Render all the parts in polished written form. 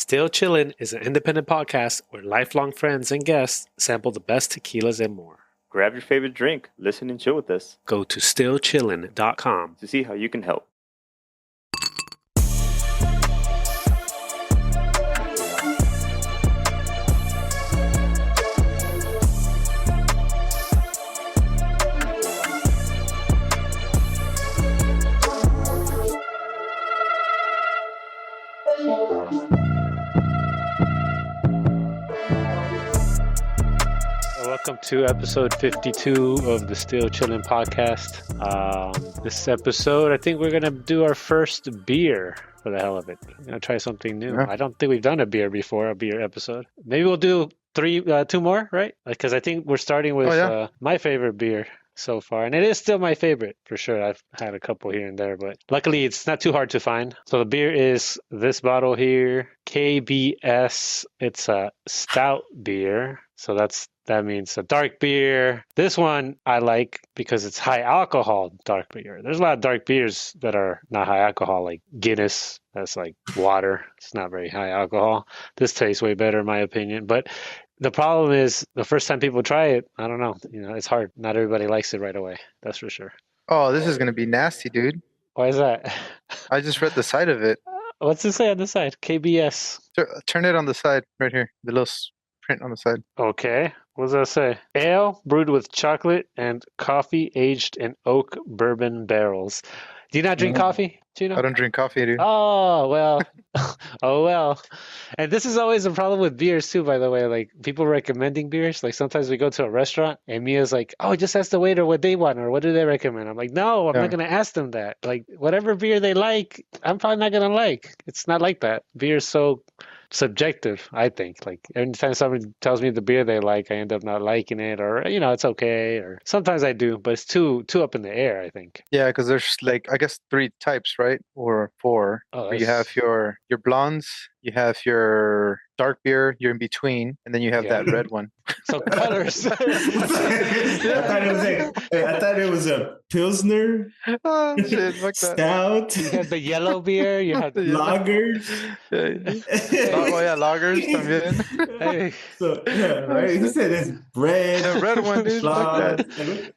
Still Chillin' is an independent podcast where lifelong friends and guests sample the best tequilas and more. Grab your favorite drink, listen and chill with us. Go to stillchillin.com to see how you can help. Welcome to episode 52 of the Still Chillin' podcast. This episode, I think we're going to do our first beer for the hell of it. I'm going to try something new. Yeah. I don't think we've done a beer before, a beer episode. Maybe we'll do two more, right? Because I think we're starting with my favorite beer so far. And it is still my favorite, for sure. I've had a couple here and there, but luckily it's not too hard to find. So the beer is this bottle here, KBS. It's a stout beer. So that means a dark beer. This one I like because it's high alcohol dark beer. There's a lot of dark beers that are not high alcohol, like Guinness. That's like water. It's not very high alcohol. This tastes way better in my opinion. But the problem is the first time people try it, I don't know. It's hard. Not everybody likes it right away. That's for sure. Oh, this is going to be nasty, dude. Why is that? I just read the side of it. What's it say on the side? KBS. Turn it on the side right here. The little print on the side. Okay. What does that say? Ale brewed with chocolate and coffee aged in oak bourbon barrels. Do you not drink coffee, Gino? I don't drink coffee, dude. Oh, well. Oh, well. And this is always a problem with beers, too, by the way. Like, people recommending beers. Like, sometimes we go to a restaurant, and Mia's like, oh, just ask the waiter what they want, or what do they recommend? I'm like, no, I'm not going to ask them that. Like, whatever beer they like, I'm probably not going to like. It's not like that. Beer is so subjective, I think. Like, every time somebody tells me the beer they like, I end up not liking it, or, it's okay. Or sometimes I do, but it's too up in the air, I think. Yeah, because there's like, I guess 3 types, right? Or 4. Oh, You have your blondes, you have your dark beer, you're in between, and then you have that red one. So colors. I thought it was a Pilsner, Oh, shit, fuck that. Stout, You had the yellow beer, you had the lagers. Oh, yeah, lagers también. Hey. So, yeah, right? He said it's red. The red one, dude. Fuck that.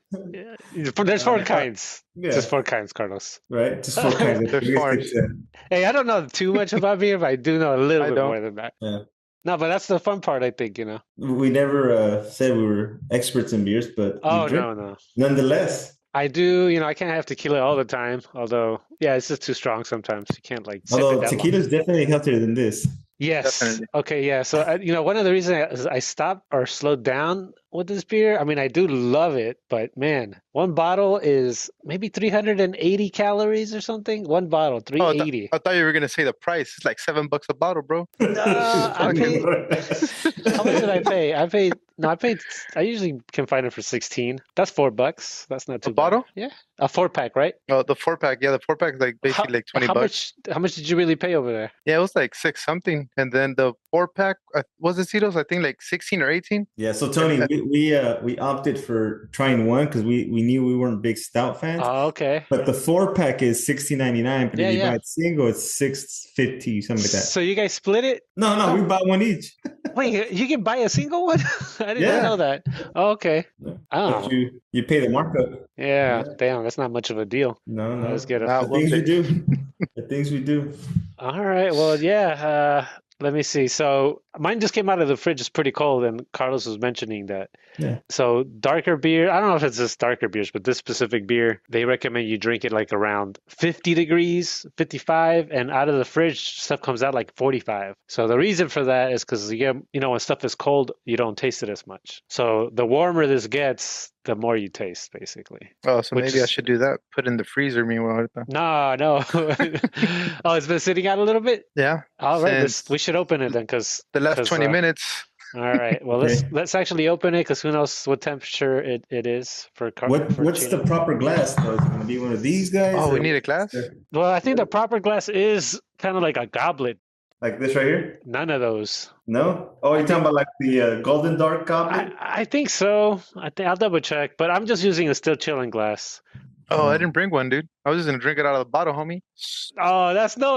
There's 4 kinds. Yeah. Just 4 kinds, Carlos. Right? Just 4 kinds. There's 4. Hey, I don't know too much about beer, but I do know a little bit more than that. Yeah. No, but that's the fun part, I think, We never said we were experts in beers, but Oh, we drink. no. Nonetheless. I do, I can't have tequila all the time, although, yeah, it's just too strong sometimes. You can't, sip it Although that tequila is definitely healthier than this. Yes. Definitely. Okay, yeah. So, one of the reasons I stopped or slowed down with this beer, I mean, I do love it, but man, one bottle is maybe 380 calories or something. One bottle, 380. I thought you were going to say the price. It's like $7 a bottle, bro. I paid, how much did I pay? I usually can find it for 16. That's $4. That's not too bad. bottle? Yeah. A 4-pack, right? Oh, the 4-pack. Yeah, the 4-pack is like basically like $20. How much did you really pay over there? Yeah, it was like 6 something. And then the 4-pack, was it Cetos? I think like 16 or 18. Yeah, so Tony, we opted for trying one because we knew we weren't big stout fans. Oh, okay. But the 4-pack is $16.99, but if you buy it single, it's $6.50, something like that. So you guys split it? No, we bought one each. Wait, you can buy a single one? I didn't know that. Oh, okay. Oh. But you pay the markup. Yeah, damn, that's not much of a deal. No. Let's get The things we do. The things we do. All right. Well, yeah. Let me see. So mine just came out of the fridge. It's pretty cold, and Carlos was mentioning that. Yeah. So darker beer, I don't know if it's just darker beers, but this specific beer, they recommend you drink it like around 50 degrees, 55, and out of the fridge, stuff comes out like 45. So the reason for that is because when stuff is cold, you don't taste it as much. So the warmer this gets, the more you taste, basically. Oh, so maybe I should do that. Put in the freezer meanwhile. No. Oh, it's been sitting out a little bit? Yeah. All right, we should open it then, because the last 20 minutes. All right. Well, let's actually open it, because who knows what temperature it is for What's the proper glass, though? Is it going to be one of these guys? Oh, we need a glass? Well, I think the proper glass is kind of like a goblet. Like this right here? None of those. No? Oh, you're talking about like the golden dark goblet? I think so. I'll double check, but I'm just using a still chilling glass. Oh, I didn't bring one, dude. I was just gonna drink it out of the bottle, homie. Oh,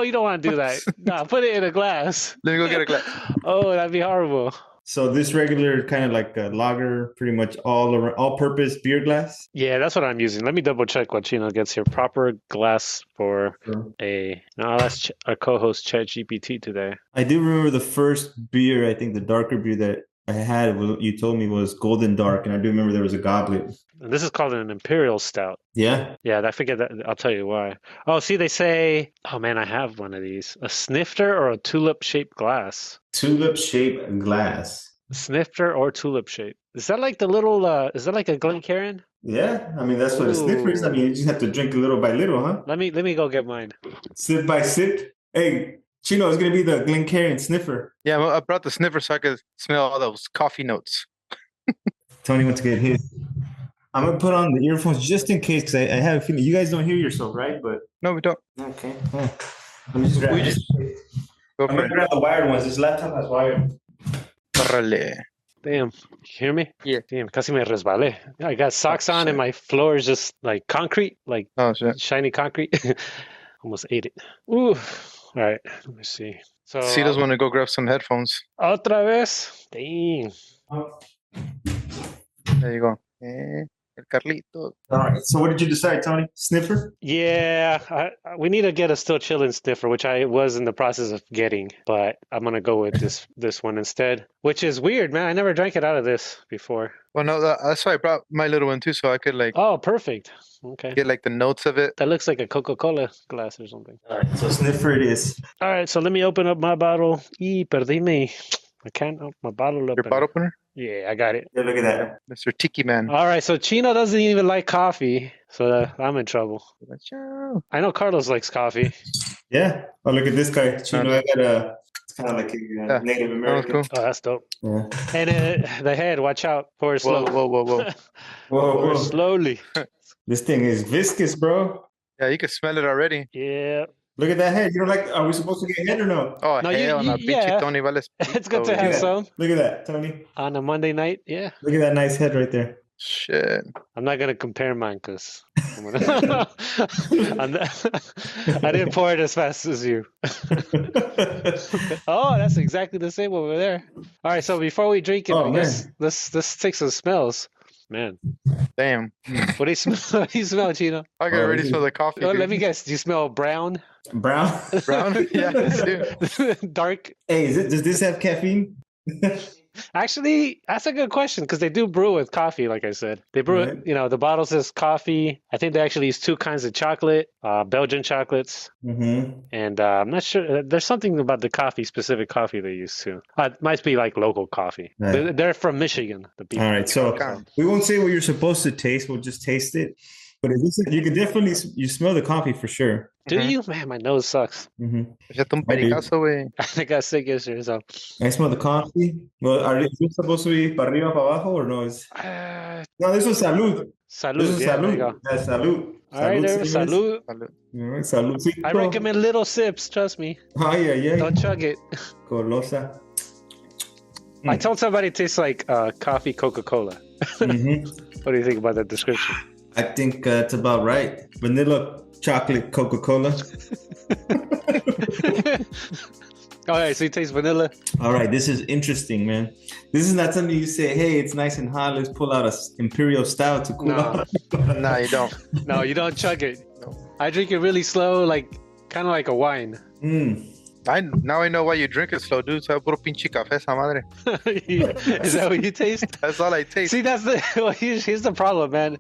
you don't want to do that. Nah, put it in a glass. Let me go get a glass. Oh, that'd be horrible. So this regular kind of like a lager, pretty much all-purpose beer glass. Yeah, that's what I'm using. Let me double check what Chino gets here. Proper glass for Sure. Now that's our co-host ChatGPT today. I do remember the first beer. I think the darker beer that I had, you told me was Golden Dark, and I do remember there was a goblet. And this is called an Imperial Stout. Yeah. Yeah, I forget that. I'll tell you why. Oh, see, they say, oh man, I have one of these. A snifter or a tulip-shaped glass. Tulip-shaped glass. Snifter or tulip shape. Is that like the little, is that like a Glencairn? Yeah, I mean that's what a sniffer is. I mean you just have to drink little by little, huh? Let me go get mine. Sip by sip. Hey, Chino, it's gonna be the Glencairn sniffer. Yeah, well, I brought the sniffer so I could smell all those coffee notes. Tony went to get his. I'm gonna put on the earphones just in case, because I have a feeling you guys don't hear yourself, right? But No, we don't. okay. Let me just grab We this. just- Go I'm for gonna it. grab the wired ones. This laptop has wired. Órale. Damn, you hear me? Yeah. Damn, casi me resbalé. I got socks on and shit. my floor is just like concrete, like Oh, shit. shiny concrete. Almost ate it. Ooh. All right, let me see. So Cito's want to go grab some headphones. otra vez. Damn. There you go. El Carlito. All right. So what did you decide, Tony? Sniffer? Yeah, we need to get a still chillin' sniffer, which I was in the process of getting, but I'm gonna go with this one instead, which is weird, man. I never drank it out of this before. Well, no, that's why I brought my little one too, so I could like Oh, perfect. Okay. get like the notes of it. That looks like a Coca-Cola glass or something. All right. So sniffer it is. All right, so let me open up my bottle. Perdí mi. I can't open my bottle Your opener. bottle opener, Yeah, I got it. Yeah, look at that. Mr. Tiki Man. All right, so Chino doesn't even like coffee, so I'm in trouble. I know Carlos likes coffee. Yeah. Oh, look at this guy. Chino, I got a. It's kind of like a Yeah, Native That was American. cool. Oh, that's dope. Yeah. And the head, watch out. Pour it Whoa, slow. whoa, whoa, whoa. Whoa, Pour it whoa. slowly. This thing is viscous, bro. Yeah, you can smell it already. Yeah. Look at that head. You don't like? Are we supposed to get head or no? Oh, No, hell no, yeah. pinche Tony Vales. It's good to Pito, have Yeah. some Look at that, Tony. on a Monday night. Yeah. Look at that nice head right there. Shit. I'm not going to compare mine because I didn't pour it as fast as you. Oh, that's exactly the same over there. All right, so before we drink it, Oh, let's take some smells. Man, Damn. what do you smell? What do you smell, Chino? I can Oh, already this smell the coffee. Oh, dude. let me guess. Do you smell brown? Brown. Brown? Yeah, dude. Dark? Hey, does this have caffeine? Actually, that's a good question because they do brew with coffee, like I said. They brew it, Right. the bottle says coffee. I think they actually use two kinds of chocolate, Belgian chocolates. Mm-hmm. And I'm not sure. There's something about the specific coffee they use too. It might be like local coffee. Right. They're from Michigan, the people. All right, so we won't say what you're supposed to taste. We'll just taste it. But you can definitely you smell the coffee for sure. Do you? Man, my nose sucks. Mm-hmm. Échate un pericazo, güey. I got sick yesterday, so. I smell the coffee. Well, is this supposed to be para arriba, para abajo, or no? No, this was salud. Salud. This is Yeah, there you salud. go. Yeah, salud. All right, there, señores. salud. Salud. All right, salud. I recommend little sips. Trust me. Ay, ay, ay. Don't chug it. Colosa. I told somebody it tastes like coffee Coca-Cola. Mm-hmm. What do you think about that description? I think it's about right. Vanilla chocolate Coca-Cola. All right, so you taste vanilla. All right, this is interesting, man. This is not something you say, hey, it's nice and hot. Let's pull out a Imperial Stout to cool No. off. Nah, you don't. No, you don't chug it. No. I drink it really slow, like kind of like a wine. Now I know why you drink it slow, dude. So puro pinche café esa madre. Is that what you taste? That's all I taste. See, that's the well, here's the problem, man.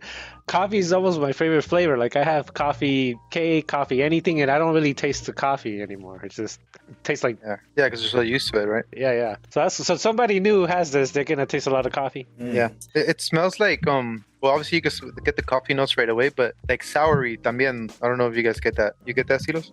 Coffee is almost my favorite flavor. Like I have coffee cake, coffee anything, and I don't really taste the coffee anymore. It just tastes like Yeah, because you're so used to it, right? yeah. So somebody new has this. They're gonna taste a lot of coffee. Yeah. It smells like well, obviously you can get the coffee notes right away, but like soury también. I don't know if you guys get that. You get that, Silos?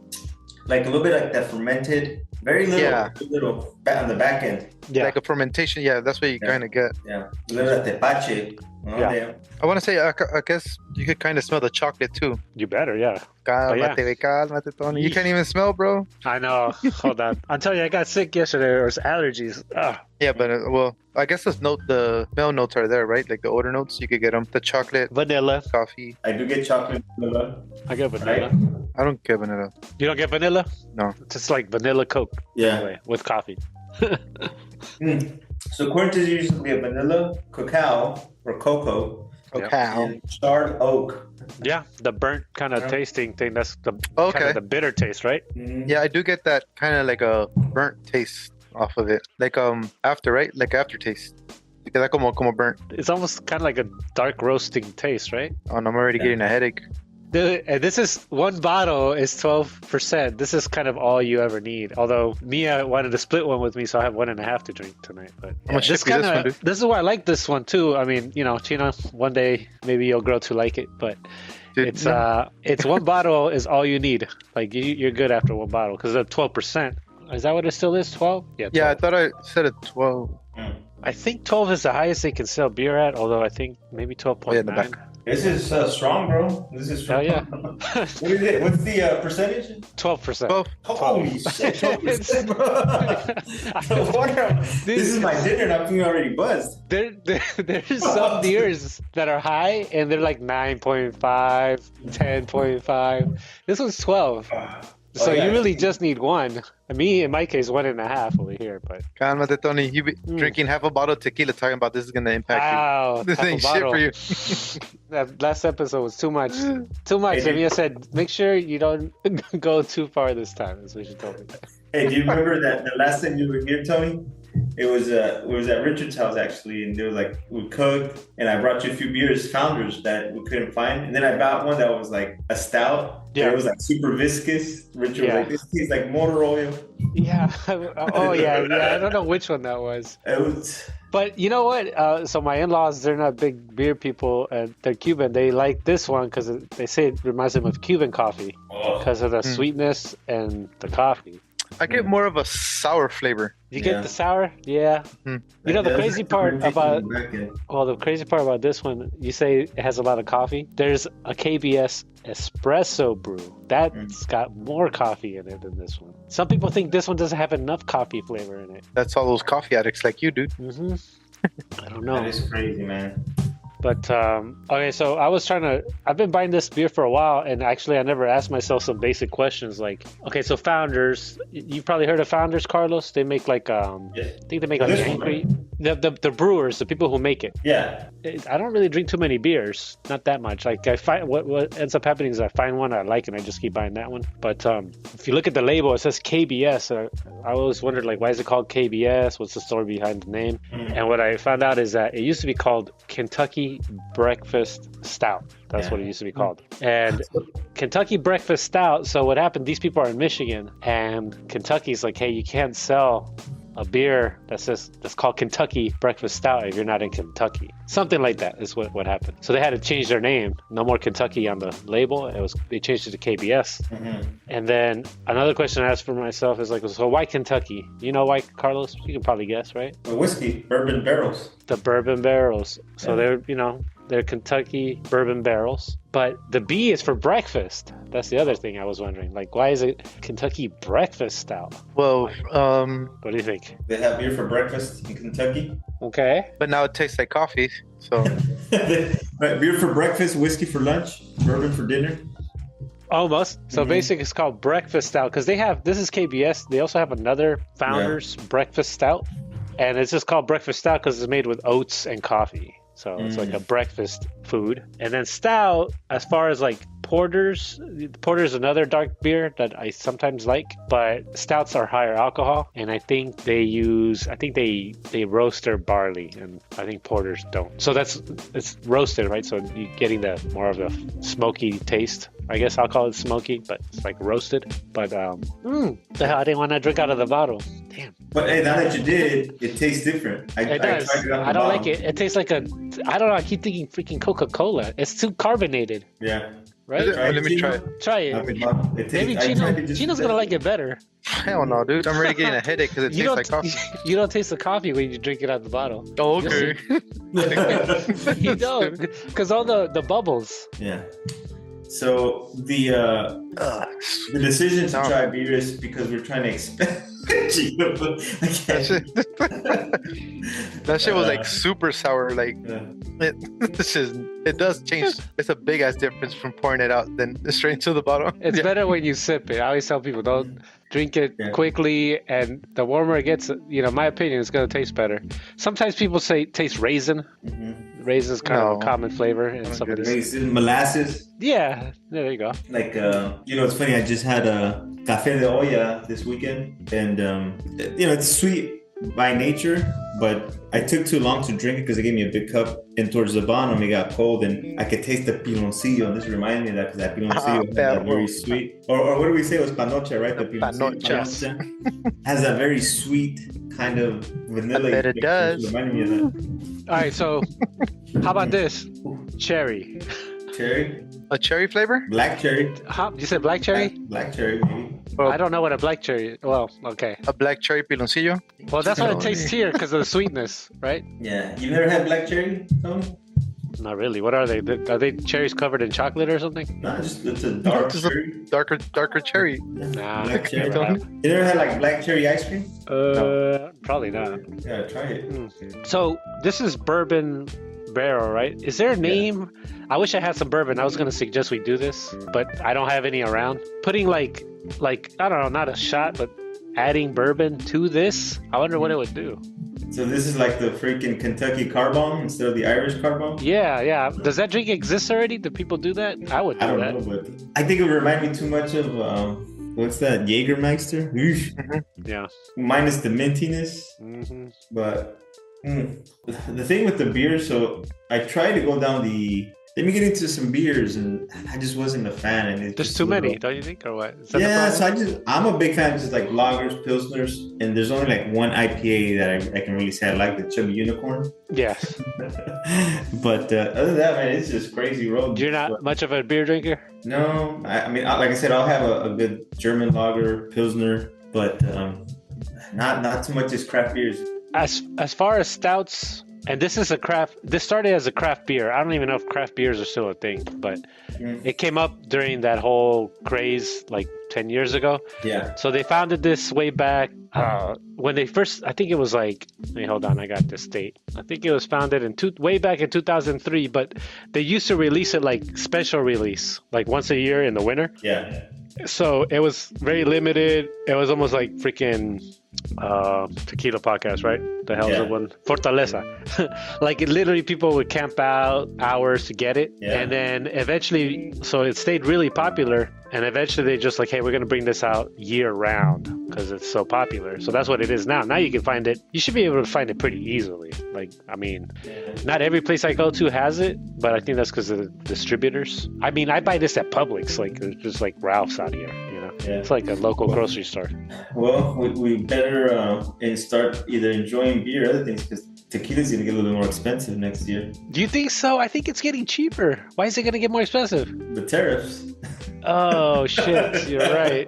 Like a little bit like that fermented, very little, Yeah. little on the back end. Yeah. Like a fermentation. Yeah, that's what you kind of get. Yeah, a little tepache. Oh, Yeah. damn. I want to say, I guess you could kind of smell the chocolate too. You better, yeah. Cálmate, yeah. cálmate, Tony. You can't even smell, bro. I know. Hold on. I'm telling you, I got sick yesterday. There was allergies. Ugh. Yeah, but well, I guess the smell notes are there, right? Like the odor notes, you could get them. The chocolate, Vanilla. coffee. I do get chocolate vanilla. I get vanilla. Right? I don't get vanilla. You don't get vanilla? No. It's just like vanilla Coke. Yeah. Anyway, with coffee. So Cortez usually get vanilla, cacao, or cocoa, Okay. and charred oak. Yeah, the burnt kind of Yeah. tasting thing. That's the kind Okay. of the bitter taste, right? Yeah, I do get that kind of like a burnt taste off of it. Like after, right? Like aftertaste. Because that como burnt. It's almost kind of like a dark roasting taste, right? Oh, and I'm already getting a headache. And this is one bottle is 12%. This is kind of all you ever need. Although Mia wanted to split one with me, so I have 1.5 to drink tonight. But I'm gonna this ship you this one, dude. this is why I like this one too. I mean, you know, Chino, one day maybe you'll grow to like it, but Dude, it's one bottle is all you need. Like you're good after one bottle because of 12%. Is that what it still is? 12? Yeah. 12. Yeah, I thought I said it 12. I think 12 is the highest they can sell beer at. Although I think maybe 12.9. Oh, yeah, in the back. This is strong, bro. This is strong. Hell yeah. What is it? What's the percentage? 12%. 12. Holy shit, 12%, bro. No wonder this is my dinner and I'm feeling already buzzed. There's some beers that are high and they're like 9.5, 10.5. This one's 12. So yeah. you really just need one. Me, in my case, 1.5 over here. But Cálmate, Tony. You be drinking half a bottle of tequila talking about this is going to impact wow, you. This half a ain't shit bottle. for you. That last episode was too much. Too much. Hey, Mia said, make sure you don't go too far this time. That's what she told me. Hey, do you remember that the last time you were here, Tony? It was at Richard's house actually, and they were like, we cooked, and I brought you a few beers, Founders, that we couldn't find, and then I bought one that was like a stout. Yeah. It was like super viscous. Richard Yeah. was like, this tastes like motor oil. Yeah. Oh, yeah. I don't know which one that was. It was. But you know what? So my in-laws, they're not big beer people, and they're Cuban. They like this one because they say it reminds them of Cuban coffee because of the sweetness and the coffee. I get more of a sour flavor. You Yeah. get the sour? Yeah. Hmm. You know, the That's crazy like part fermentation about... in the back end. Well, the crazy part about this one, you say it has a lot of coffee. There's a KBS espresso brew. That's got more coffee in it than this one. Some people think this one doesn't have enough coffee flavor in it. That's all those coffee addicts like you, dude. Mm-hmm. I don't know. That is crazy, man. But, okay, so I've been buying this beer for a while, and actually I never asked myself some basic questions like, okay, so Founders, you've probably heard of Founders, Carlos? They make like, I think they make like This one, Angry, the brewers, the people who make it. Yeah. I don't really drink too many beers, not that much. Like I find what ends up happening is I find one I like and I just keep buying that one. But if you look at the label, it says KBS. I always wondered like, why is it called KBS? What's the story behind the name? And what I found out is that it used to be called Kentucky Breakfast Stout. That's what it used to be called. And Kentucky Breakfast Stout. So what happened? These people are in Michigan, and Kentucky's like, hey, you can't sell a beer that's called Kentucky Breakfast Stout if you're not in Kentucky. Something like that is what happened. So they had to change their name. No more Kentucky on the label. They changed it to KBS. And then another question I asked for myself is like, so why Kentucky? You know why, Carlos? You can probably guess, right? Whiskey, bourbon barrels. The bourbon barrels. So they're Kentucky bourbon barrels. But the B is for breakfast. That's the other thing I was wondering. Like, why is it Kentucky Breakfast Stout? Well, What do you think? They have beer for breakfast in Kentucky. Okay. but now it tastes like coffee. So Right, beer for breakfast, whiskey for lunch, bourbon for dinner. Almost. So basically it's called Breakfast Stout because this is KBS. They also have another Founders Breakfast Stout. And it's just called Breakfast Stout because it's made with oats and coffee. So it's like a breakfast food. And then Stout, as far as like porters another dark beer that I sometimes like, but stouts are higher alcohol, and I think they roast their barley, and I think porters don't. So it's roasted, right? So you're getting the more of the smoky taste. I guess I'll call it smoky, but it's like roasted. But the hell, I didn't want to drink out of the bottle. Damn. But hey, now that you did, it tastes different. It does. I don't like it. It tastes like I don't know. I keep thinking freaking Coca-Cola. It's too carbonated. Yeah. right? Let me try it. Try it. Maybe Chino's gonna like it better. Hell no, dude. I'm already getting a headache because it tastes like coffee. You don't taste the coffee when you drink it out of the bottle. Oh, okay. You don't, because all the bubbles. Yeah. So the decision to try beer is because we're trying to expand. That shit was like super sour. Like it does change. It's a big ass difference from pouring it out than straight into the bottle. It's better when you sip it. I always tell people don't drink it quickly, and the warmer it gets, my opinion, it's gonna taste better. Sometimes people say taste raisin. Mm-hmm. Raisin is kind of a common flavor in some of these. Raisin, molasses. Yeah, there you go. Like it's funny. I just had a café de olla this weekend, and it's sweet by nature, but I took too long to drink it because they gave me a big cup, and towards the bottom it got cold, and I could taste the piloncillo, and this reminded me of that because that piloncillo has that very sweet, or what do we say? It was panocha, right? The piloncillo has that very sweet kind of vanilla. I bet it does. Reminded me of that. All right, so how about this? Cherry. Cherry? A cherry flavor? Black cherry. You said black cherry? Black cherry, maybe. I don't know what a black cherry is. Well, okay. A black cherry piloncillo? Well, that's what it tastes here because of the sweetness, right? Yeah. You never had black cherry, Tony? Not really. What are they? Are they cherries covered in chocolate or something? No, it's a dark cherry. Darker cherry. Nah. Black cherry. You never had like black cherry ice cream? No. Probably not. Yeah, try it. So this is bourbon barrel, right? Is there a name? I wish I had some bourbon. I was going to suggest we do this, but I don't have any around. Putting like I don't know, not a shot, but adding bourbon to this, I wonder what it would do. So this is like the freaking Kentucky car bomb instead of the Irish car bomb? Yeah. Does that drink exist already? Do people do that? I would do that. I don't know, but I think it would remind me too much of, what's that, Jägermeister? Yeah. Minus the mintiness. Mm-hmm. But the thing with the beer, so I tried to go down let me get into some beers, and I just wasn't a fan. And there's too many, don't you think, or what? Yeah, so I'm a big fan of just like lagers, pilsners, and there's only like one IPA that I can really say I like, the Chubby Unicorn. Yes. But other than that, man, it's just crazy road. You're not much of a beer drinker? No, I mean, like I said, I'll have a good German lager, pilsner, but not too much as craft beers. As far as stouts, and this started as a craft beer. I don't even know if craft beers are still a thing, but it came up during that whole craze like 10 years ago. Yeah. So they founded this way back when they first, I think it was like, hold on, I got this date. I think it was founded way back in 2003, but they used to release it like special release, like once a year in the winter. Yeah. So it was very limited. It was almost like freaking tequila podcast, right? The hell's the one? Fortaleza. Like literally people would camp out hours to get it. Yeah. And then eventually, so it stayed really popular. And eventually they just like, hey, we're going to bring this out year round because it's so popular. So that's what it is now. Now you can find it. You should be able to find it pretty easily. Like, I mean, not every place I go to has it, but I think that's because of the distributors. I mean, I buy this at Publix, like there's just like Ralph's out here, It's like a local grocery store. Well, we better start either enjoying beer or other things because tequila's going to get a little bit more expensive next year. Do you think so? I think it's getting cheaper. Why is it going to get more expensive? The tariffs. Oh, shit. You're right.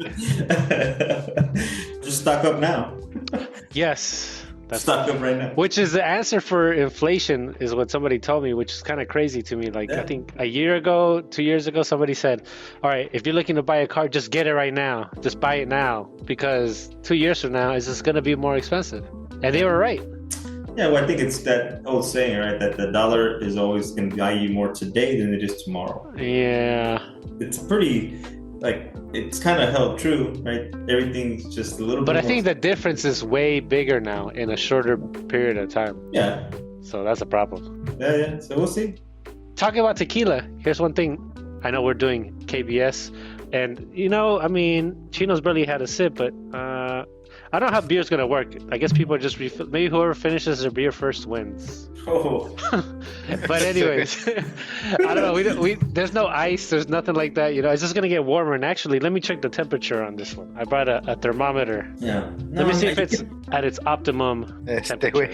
Just stock up now. Yes. Stock up right now. Which is the answer for inflation, is what somebody told me, which is kind of crazy to me. Like, I think a year ago, 2 years ago, somebody said, all right, if you're looking to buy a car, just get it right now. Just buy it now. Because 2 years from now, it's just going to be more expensive. And they were right. Yeah, well, I think it's that old saying, right? That the dollar is always going to value you more today than it is tomorrow. Yeah. It's pretty, it's kind of held true, right? Everything's just a little bit. But I think the difference is way bigger now in a shorter period of time. Yeah. So that's a problem. Yeah. So we'll see. Talking about tequila, here's one thing. I know we're doing KBS. And, I mean, Chino's barely had a sip, but I don't know how beer's going to work. I guess people are just maybe whoever finishes their beer first wins. Oh. But anyways, I don't know. We there's no ice. There's nothing like that. It's just going to get warmer. And actually, let me check the temperature on this one. I brought a thermometer. Yeah. Let me see if it's at its optimum temperature.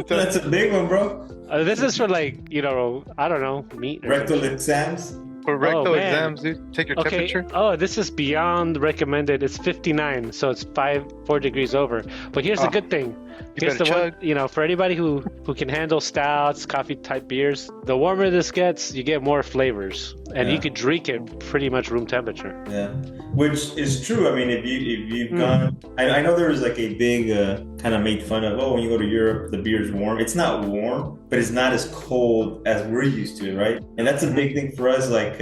That's a big one, bro. This is for I don't know, meat. Rectal exams? For rectal Oh, man. exams, dude, take your temperature. Oh, this is beyond recommended. It's 59, so it's 4 degrees over. But here's the good thing. Here's the better one, for anybody who can handle stouts, coffee type beers, the warmer this gets, you get more flavors, and you could drink it pretty much room temperature. Yeah, which is true. I mean, if you've gone, I know there was like a big kind of made fun of, when you go to Europe, the beer's warm. It's not warm, but it's not as cold as we're used to, right? And that's a big thing for us, like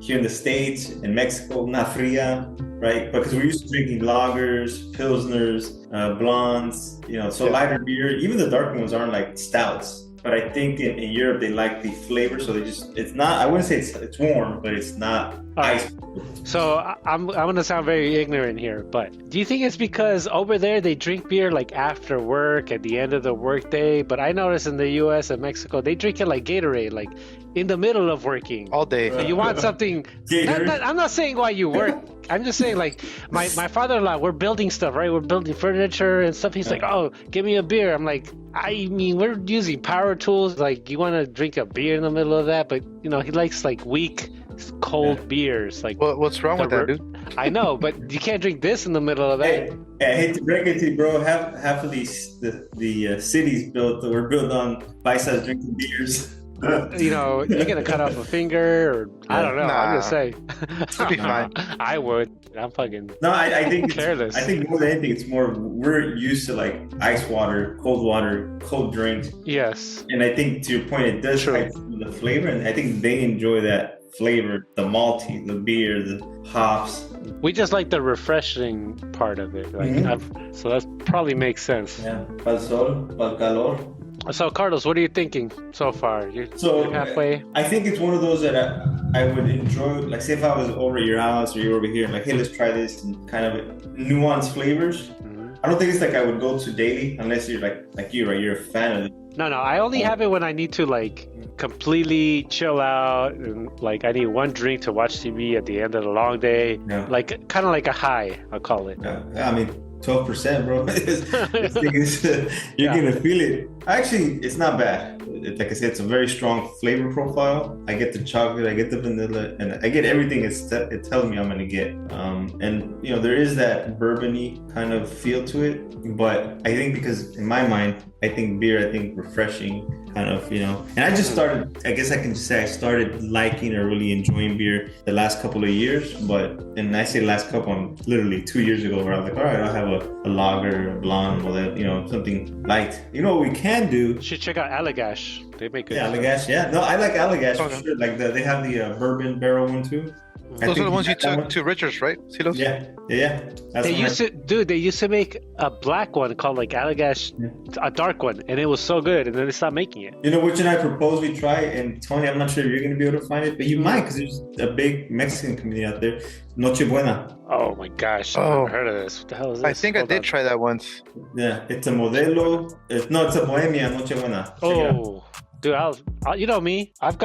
here in the States, in Mexico, na fria, right? Because we're used to drinking lagers, pilsners, blondes, so lighter beer. Even the dark ones aren't like stouts. But I think in Europe they like the flavor, so it's not. I wouldn't say it's warm, but it's not ice. So I'm gonna sound very ignorant here, but do you think it's because over there they drink beer like after work at the end of the workday? But I notice in the U.S. and Mexico they drink it like Gatorade, like in the middle of working All day. So you want something? I'm not saying while you work. I'm just saying, like, my father-in-law, we're building stuff, right? We're building furniture and stuff. He's like, oh, give me a beer. I'm like, I mean, we're using power tools. Like, you want to drink a beer in the middle of that? But, he likes, like, weak, cold beers. Like, what's wrong with that, dude? I know, but you can't drink this in the middle of that. Hey, I hate to break it to you, bro. Half of the cities were built on bicep drinking beers. You're gonna cut off a finger, or I don't know. I'm just saying. It'll be fine. I would. I'm fucking. No, I think careless. I think more than anything, it's more we're used to like ice water, cold drinks. Yes. And I think to your point, it does heighten the flavor, and I think they enjoy that flavor, the malty, the beer, the hops. We just like the refreshing part of it. Like, so that probably makes sense. Yeah. Pal sol, pal calor. So, Carlos, what are you thinking so far? You're halfway? I think it's one of those that I would enjoy. Like, say if I was over at your house or you're over here, like, hey, let's try this, and kind of nuanced flavors. I don't think it's like I would go to daily unless you're like you, right? You're a fan of it. No, I only have it when I need to, like, completely chill out, and, like, I need one drink to watch TV at the end of the long day. Yeah. Like, kind of like a high, I'll call it. I mean, 12%, bro. You're gonna feel it. Actually, it's not bad. Like I said, it's a very strong flavor profile. I get the chocolate, I get the vanilla, and I get everything it tells me I'm gonna get. And there is that bourbony kind of feel to it. But I think because in my mind, I think refreshing kind of, and I just started, I guess I can say I started liking or really enjoying beer the last couple of years. And I say last couple, I'm literally 2 years ago where I was like, all right, I'll have a lager, a blonde, or that, something light. What we can do? You should check out Allagash. They make good stuff. Allagash, yeah. No, I like Allagash for sure. Like they have the bourbon barrel one too. Those are the ones you took to Richards, right? See those? Yeah. They used to make a black one called like Allagash, a dark one, and it was so good, and then they stopped making it. Which I propose we try, and Tony, I'm not sure if you're going to be able to find it, but you might, because there's a big Mexican community out there. Noche Buena. Oh my gosh, I've never heard of this. What the hell is this? I think I did try that once. Yeah, it's a Modelo. It's a Bohemia Noche Buena. Oh. Dude, you know me. I've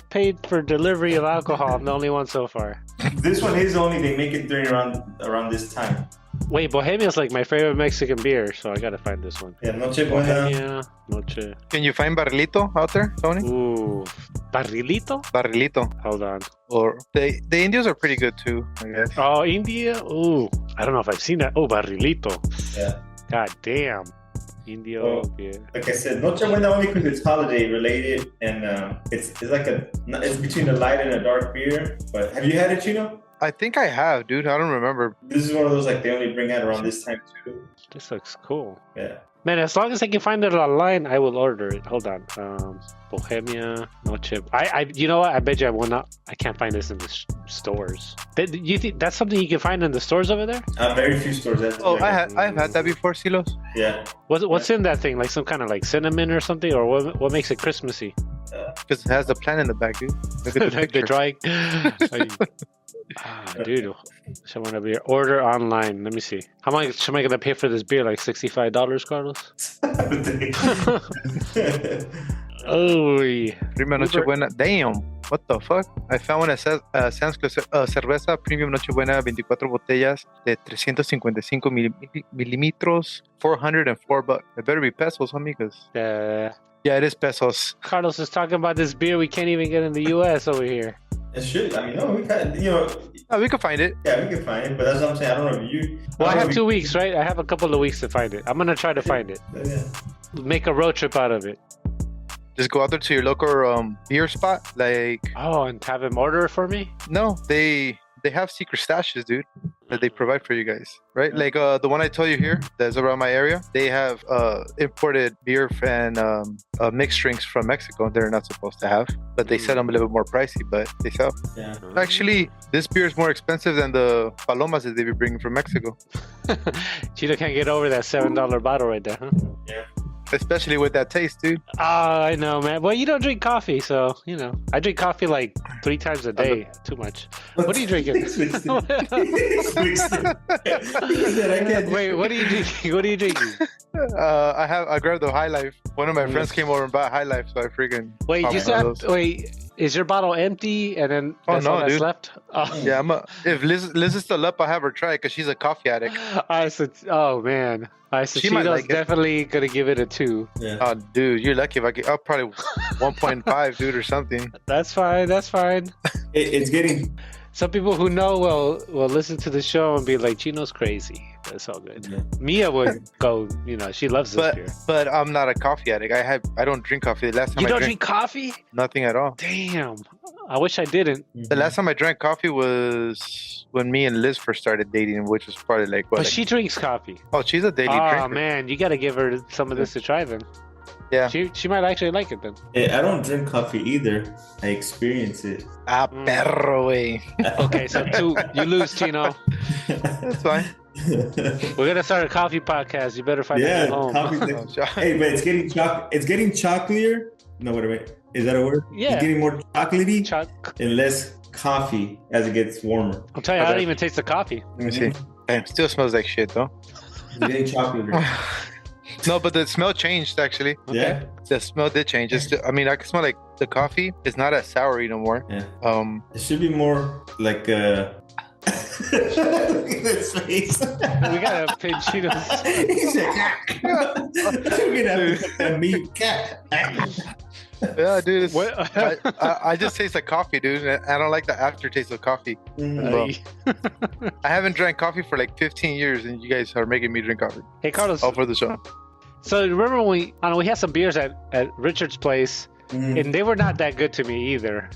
paid for delivery of alcohol. I'm the only one so far. This one is only they make it during around this time. Wait, Bohemia is like my favorite Mexican beer, so I gotta find this one. Yeah, Noche Buena. Bohemia, Noche. Can you find Barrilito out there, Tony? Ooh, Barrilito? Barrilito. Hold on. Or the Indios are pretty good too, I guess. Oh, India? Ooh, I don't know if I've seen that. Oh, Barrilito. Yeah. God damn. Indio, yeah. Like I said, Noche Buena only because it's holiday related, and it's it's between a light and a dark beer. But have you had it, Chino? I think I have, dude. I don't remember. This is one of those like they only bring out around this time too. This looks cool. Yeah. Man, as long as I can find it online, I will order it. Hold on. Bohemia Noche. You know what? I bet you I can't find this in the stores. You think that's something you can find in the stores over there? Very few stores. I've had that before, Silos. Yeah. What's in that thing? Like some kind of like cinnamon or something, or what makes it Christmassy? Because it has the plant in the back, dude. Look at the picture. The drawing. Dude, I want to be order online. Let me see. How much am I gonna pay for this beer? Like $65, Carlos? Oh, Prima Nochebuena. Damn. What the fuck? I found one that says Sam's Club Cerveza Premium Nochebuena 24 botellas de 355 mililitros, $404. It better be pesos, amigos. Yeah, it is pesos. Carlos is talking about this beer we can't even get in the U.S. over here. It should. I mean, no, we can. You know, Oh, we can find it. yeah, we can find it. But that's what I'm saying. I don't know if you. Well, I don't have know 2 weeks, right? I have a couple of weeks to find it. I'm gonna try to find it. Yeah. Make a road trip out of it. Just go out there to your local beer spot. Like, Oh, and have him order it for me? no, they have secret stashes, dude, that they provide for you guys, right? Like the one I told you here, that's around my area. They have imported beer and mixed drinks from Mexico. They're not supposed to have, but they sell them a little bit more pricey. But they sell. Yeah. Actually, this beer is more expensive than the palomas that they be bringing from Mexico, Cheeto can't get over that $7 bottle right there, huh? Yeah. especially with that taste, dude. I know, man. Well, you don't drink coffee, so, you know. I drink coffee like 3 times a day. Too much. What are you drinking? Wait, what are you drinking? What are you drinking? I grabbed the High Life. One of my friends came over and bought High Life, so I freaking Wait, popped you one of said, those. wait, is your bottle empty and then Oh, that's no, all that's dude. left? Oh. Yeah, if Liz is still up, I'll have her try it because she's a coffee addict. I said, oh man. I said, She might Cheeto's like it. definitely going to give it a 2. Yeah. Oh, dude, you're lucky if I get. I'll probably 1.5, dude, or something. That's fine. That's fine. It's getting. Some people who know will listen to the show and be like, Chino's crazy. That's all good. Yeah. Mia would go, you know, she loves this beer. But I'm not a coffee addict. I don't drink coffee. The last time You I don't drank drink coffee? nothing at all. Damn. I wish I didn't. The last time I drank coffee was when me and Liz first started dating, which was probably like what? But Like, she drinks coffee. oh, she's a daily Oh, drinker. man. You got to give her some of this to try then. Yeah. She might actually like it then. I don't drink coffee either. I experience it. Ah, perro, wey. Okay, so 2. You lose, Chino. That's fine. We're going to start a coffee podcast. You better find Yeah, it at home. coffee. Oh, sure. Hey, but it's getting chocolatier. No, wait. Is that a word? Yeah. It's getting more chocolatey Chuck. and less coffee as it gets warmer. I'll tell you, I Okay. don't even taste the coffee. Let me see. Damn, still smells like shit though. It's getting chocolatier. No, but the smell changed actually. Yeah. The smell did change. I mean, I can smell like the coffee is not as soury no more. Yeah. It should be more like Look at this face. We got to pinch Chino's. He's like, we're gonna have to put that meat cat. Yeah, dude. It's, What? I just taste like coffee, dude. I don't like the aftertaste of coffee. I haven't drank coffee for like 15 years, and you guys are making me drink coffee. Hey, Carlos. All for the show. So remember when we had some beers at Richard's place, and they were not that good to me either.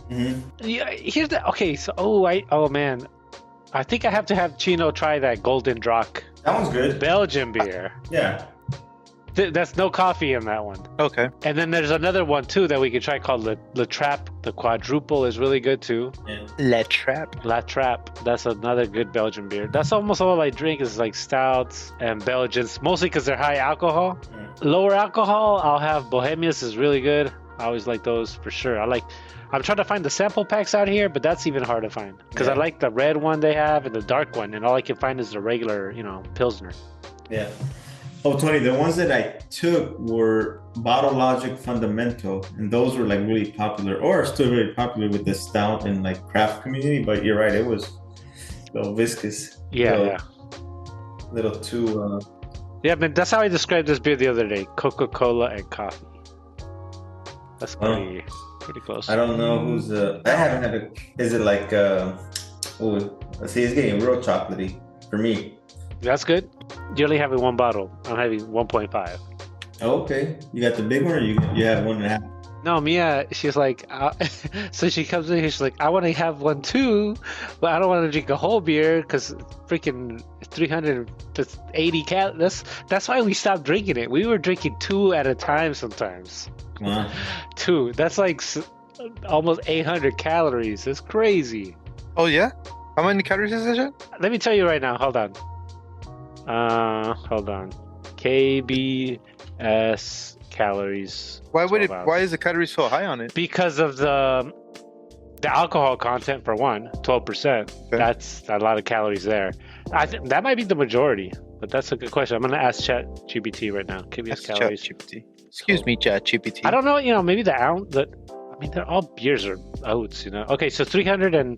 Yeah, here's the okay. So oh man, I think I have to have Chino try that Golden Drac That one's good. Belgian beer. Yeah. That's no coffee in that one. Okay. And then there's another one too that we could try called La Trappe. The quadruple is really good too. Yeah. La Trappe. La Trappe. That's another good Belgian beer. That's almost all I drink is like stouts and Belgians, mostly because they're high alcohol. Lower alcohol, I'll have Bohemians is really good. I always like those for sure. I'm trying to find the sample packs out here, but that's even hard to find because I like the red one they have and the dark one, and all I can find is the regular, Pilsner. Yeah. Oh, Tony, the ones that I took were Bottle Logic Fundamental, and those were like really popular, or still very popular with the stout and like craft community. But you're right, it was a little viscous. Yeah. Little too. Yeah, but that's how I described this beer the other day: Coca-Cola and coffee. That's pretty close. I don't know who's I haven't had a. Is it like? Let's see, it's getting real chocolatey for me. That's good. You're only having one bottle. I'm having 1.5. Oh, okay, you got the big one, or you have 1.5? No, Mia, she's like, so she comes in here, she's like, I want to have one too, but I don't want to drink a whole beer because freaking 380 calories. That's why we stopped drinking it. We were drinking 2 at a time sometimes. Wow. 2. That's like almost 800 calories. It's crazy. Oh yeah? How many calories is that? Let me tell you right now. Hold on. KBS calories. Why would it? 12 Why is the calorie so high on it? Because of the alcohol content for one, 12%. Okay. That's a lot of calories there. I think that might be the majority, but that's a good question. I'm gonna ask ChatGPT right now. KBS That's calories. ChatGPT. Excuse me, ChatGPT. I don't know. Maybe the ounce. I mean, they're all beers or oats, you know. Okay, so 300 and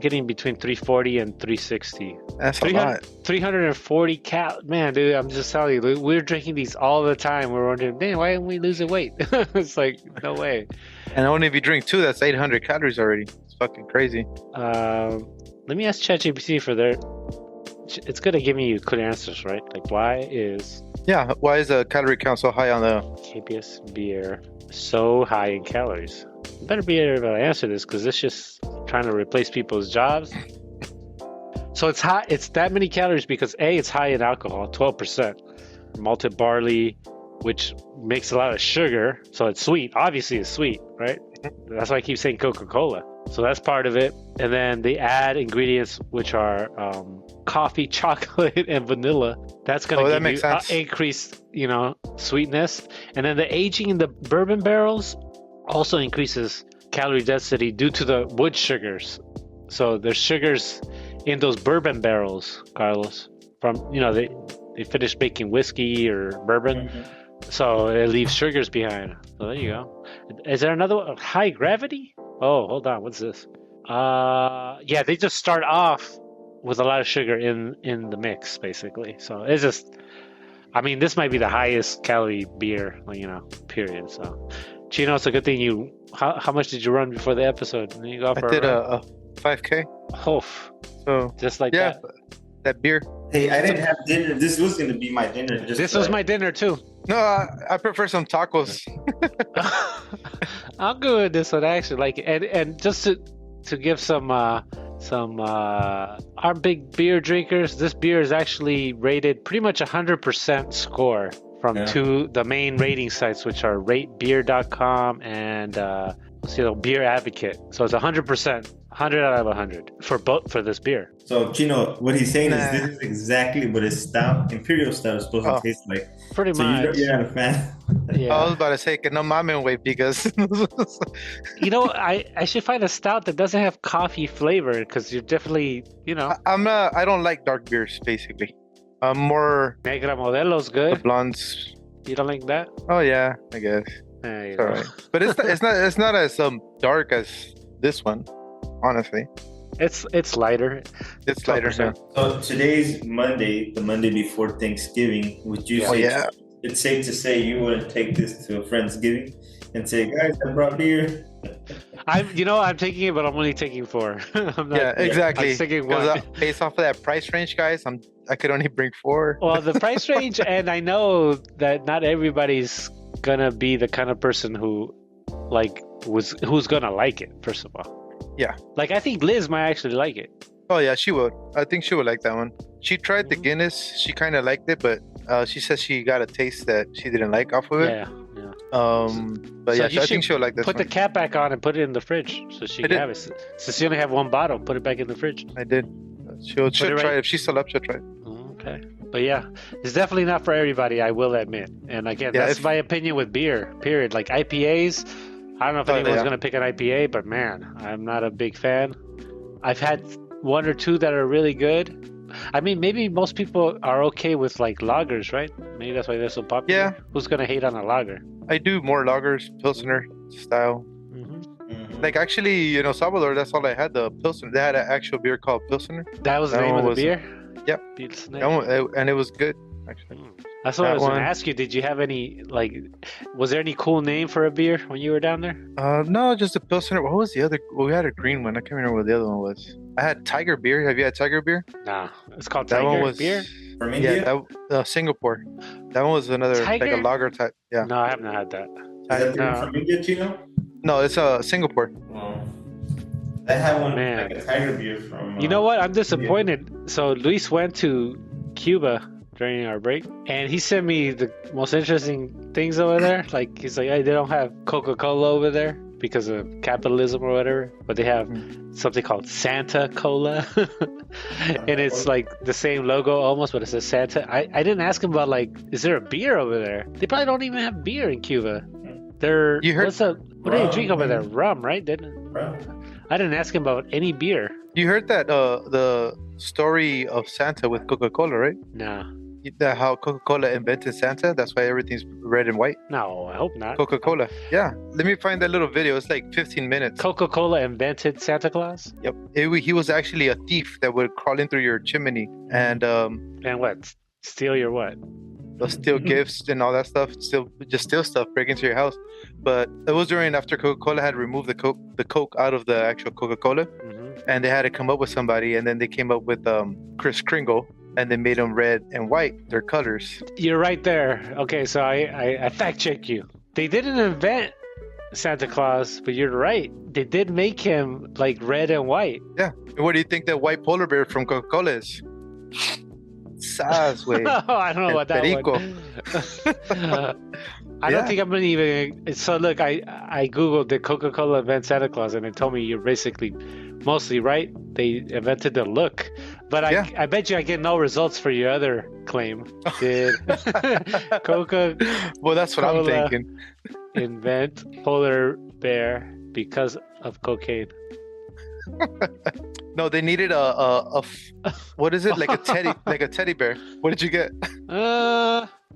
getting between 340 and 360. That's a lot. 340 man, dude, I'm just telling you, we're drinking these all the time. We're wondering, man, why aren't we losing weight? It's like, no way. And only if you drink 2, that's 800 calories already. It's fucking crazy. Let me ask ChatGPT for their. It's good at giving you clear answers, right? Like, why is the calorie count so high on the KBS beer so high in calories? You better be able to answer this because it's just trying to replace people's jobs. So it's high. It's that many calories because it's high in alcohol, 12%, malted barley, which makes a lot of sugar, so it's sweet. Obviously, it's sweet, right? That's why I keep saying Coca-Cola. So that's part of it. And then they add ingredients which are coffee, chocolate, and vanilla. That's going to give you increased, sweetness. And then the aging in the bourbon barrels also increases calorie density due to the wood sugars. So there's sugars in those bourbon barrels, Carlos. From they finish making whiskey or bourbon, so it leaves sugars behind. So there you go. Is there another one? High gravity? Oh, hold on. What's this? Yeah, they just start off with a lot of sugar in the mix, basically. So it's just, I mean, this might be the highest calorie beer, period. So, Chino, it's a good thing how much did you run before the episode? And you go for I did a 5K. Oh, so just like that. That beer. Hey, I didn't have dinner. This was going to be my dinner. This was my dinner too. No, I prefer some tacos. I'm good with this one actually. Like, and just to give some our big beer drinkers, this beer is actually rated pretty much 100% score from the main rating sites, which are ratebeer.com and Beer Advocate. So it's 100%. 100 out of 100 for this beer. So, Chino, what he's saying is this is exactly what a stout, Imperial Stout is supposed to taste like. Pretty much. You're not a fan? Yeah. I was about to say, no mames, wait, because... I should find a stout that doesn't have coffee flavor, because you're definitely, I don't like dark beers, basically. I'm more... Negra Modelo's good. The blondes. You don't like that? Oh, yeah, I guess. It's all right. But it's not as dark as this one. Honestly, it's lighter. It's lighter. Yeah. So today's Monday, the Monday before Thanksgiving. Would you say it's safe to say you wouldn't take this to a Friendsgiving and say, guys, I brought beer? I'm taking it, but I'm only taking 4. I'm not, exactly. I'm taking 1. Based off of that price range, guys, I could only bring 4. Well, the price range, and I know that not everybody's gonna be the kind of person who, who's gonna like it. First of all. Yeah. Like, I think Liz might actually like it. Oh, yeah, she would. I think she would like that one. She tried the Guinness. She kind of liked it, but she says she got a taste that she didn't like off of it. Yeah. But I think she'll like this one. Put the cap back on and put it in the fridge so she can have it. Since she only have 1 bottle, put it back in the fridge. I did. She'll try it. If she's still up, she'll try it. Okay. But yeah, it's definitely not for everybody, I will admit. And again, that's my opinion with beer, period. Like IPAs... I don't know if anyone's going to pick an IPA, but man, I'm not a big fan. I've had 1 or 2 that are really good. I mean, maybe most people are okay with lagers, right? Maybe that's why they're so popular. Yeah. Who's going to hate on a lager? I do more lagers, Pilsner style. Like actually, Salvador, that's all I had, the Pilsner. They had an actual beer called Pilsner. That was the name of the beer? Yep. And it was good, actually. That's what I was going to ask you. Did you have any, was there any cool name for a beer when you were down there? No, just a Pilsner. What was the other? Well, we had a green one. I can't remember what the other one was. I had Tiger beer. Have you had Tiger beer? Nah. It's called Tiger beer? From India? Yeah, Singapore. That one was another, Tiger? like a lager type. Yeah. No, I haven't had that. Is that from India, Chino? No, it's Singapore. Oh. I had one, like a Tiger beer from... You know what? I'm disappointed. India. So Luis went to Cuba during our break, and he sent me the most interesting things over there. Like, he's like, hey, they don't have Coca-Cola over there because of capitalism or whatever, but they have something called Santa Cola. And it's like the same logo almost, but it says Santa. I didn't ask him about, is there a beer over there? They probably don't even have beer in Cuba. What do you drink over there? Rum, right? I didn't ask him about any beer. You heard that the story of Santa with Coca-Cola, right? No. how Coca-Cola invented Santa? That's why everything's red and white. No, I hope not. Coca-Cola. Yeah. Let me find that little video. It's like 15 minutes. Coca-Cola invented Santa Claus? Yep. He was actually a thief that would crawl in through your chimney and what? Steal your what? steal gifts and all that stuff. Just steal stuff, break into your house. But it was after Coca-Cola had removed the Coke out of the actual Coca-Cola, and they had to come up with somebody, and then they came up with Kris Kringle. And they made them red and white, their colors. You're right there. Okay, so I fact check you. They didn't invent Santa Claus, but you're right. They did make him like red and white. Yeah. And what do you think that white polar bear from Coca-Cola is? Saz, güey. I don't know what that one. I don't think I'm gonna even. So look, I googled did Coca-Cola invent Santa Claus, and it told me you're basically mostly right. They invented the look, but I bet you I get no results for your other claim. Did Coca? Well, that's what I'm thinking. Invent polar bear because of cocaine. No, they needed a what is it, like a teddy bear? What did you get?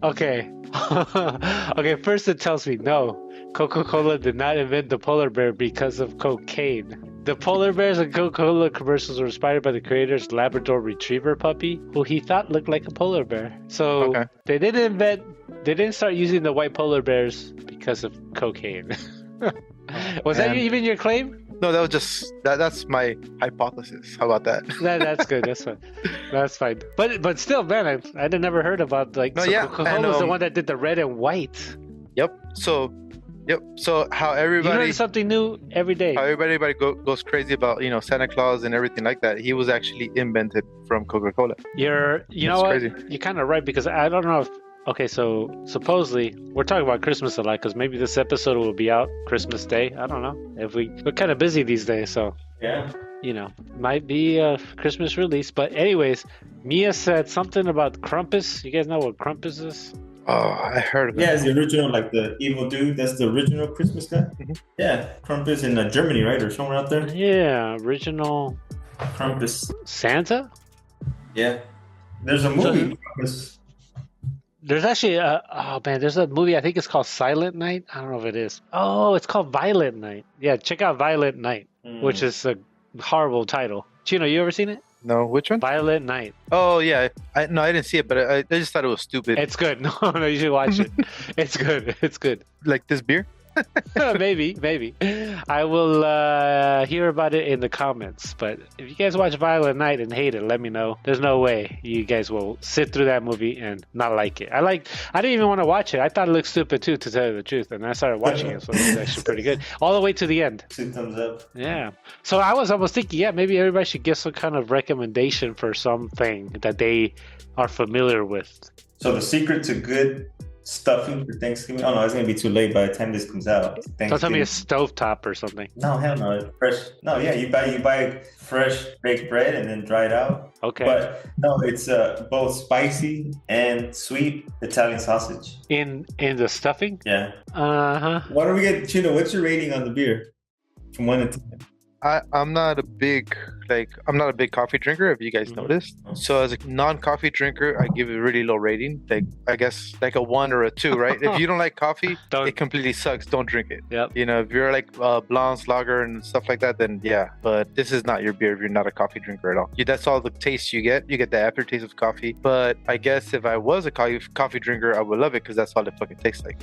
Okay. Okay, first it tells me no. Coca-Cola did not invent the polar bear because of cocaine. The polar bears in Coca-Cola commercials were inspired by the creator's Labrador Retriever puppy, who he thought looked like a polar bear. So they didn't start using the white polar bears because of cocaine. Was that even your claim? No, that was just that's my hypothesis. How about that? That's good. That's fine. That's fine. But still, man, I never heard about Coca-Cola was the one that did the red and white. Yep. So how everybody you learn something new every day. How everybody goes crazy about Santa Claus and everything like that. He was actually invented from Coca-Cola. You're kind of right, because I don't know if. Okay, so supposedly we're talking about Christmas a lot because maybe this episode will be out Christmas Day. I don't know if we're kind of busy these days, so yeah, might be a Christmas release. But anyways, Mia said something about Krampus. You guys know what Krampus is? Oh, I heard of it. Yeah, it's the original, like the evil dude. That's the original Christmas guy. Mm-hmm. Yeah, Krampus in Germany, right, or somewhere out there. Yeah, original Krampus. Santa. Yeah, there's a movie. Krampus. There's actually there's a movie, I think it's called Silent Night. I don't know if it is. Oh, it's called Violent Night. Yeah, check out Violent Night, which is a horrible title. Chino, you ever seen it? No, which one? Violent Night. Oh, yeah. I didn't see it, but I just thought it was stupid. It's good. No, you should watch it. It's good. It's good. Like this beer? Maybe. I will hear about it in the comments. But if you guys watch Violent Night and hate it, let me know. There's no way you guys will sit through that movie and not like it. I didn't even want to watch it. I thought it looked stupid too, to tell you the truth. And I started watching it, so it was actually pretty good. All the way to the end. 2 thumbs up. Yeah. So I was almost thinking, maybe everybody should get some kind of recommendation for something that they are familiar with. So the secret to good stuffing for Thanksgiving? Oh no, it's gonna be too late by the time this comes out. Don't tell me a stovetop or something. No, hell no. Fresh. No, yeah, you buy fresh baked bread and then dry it out. Okay. But no, it's both spicy and sweet Italian sausage. In the stuffing? Yeah. Uh-huh. Why don't we get Chino? What's your rating on the beer? From 1 to 10. I'm not a big coffee drinker, if you guys noticed. So as a non-coffee drinker, I give it a really low rating. Like, I guess like a 1 or a 2, right? If you don't like coffee, it completely sucks. Don't drink it. Yep. If you're like blondes, lager, and stuff like that, then yeah. But this is not your beer if you're not a coffee drinker at all. That's all the taste you get. You get the aftertaste of coffee. But I guess if I was a coffee drinker, I would love it because that's all it fucking tastes like.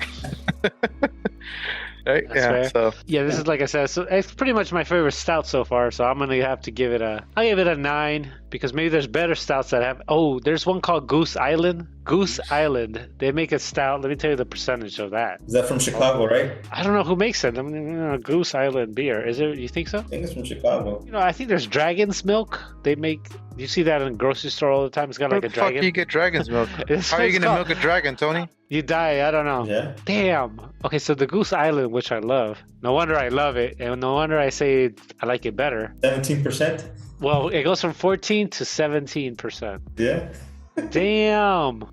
Right? That's fair. So this is, like I said, so it's pretty much my favorite stout so far. So I'm gonna have to give it a 9, because maybe there's better stouts that have. Oh, there's one called Goose Island. Goose Island. They make a stout. Let me tell you the percentage of that. Is that from Chicago, right? I don't know who makes it. I mean, Goose Island beer. Is it? You think so? I think it's from Chicago. I think there's Dragon's Milk. They make. You see that in the grocery store all the time. It's got like a dragon. Fuck, you get dragon's milk. How are you gonna milk a dragon, Tony? You die. I don't know. Yeah. Damn. Okay, so the Goose Island, which I love. No wonder I love it, and no wonder I say I like it better. 17%. Well, it goes from 14 to 17%. Yeah. Damn.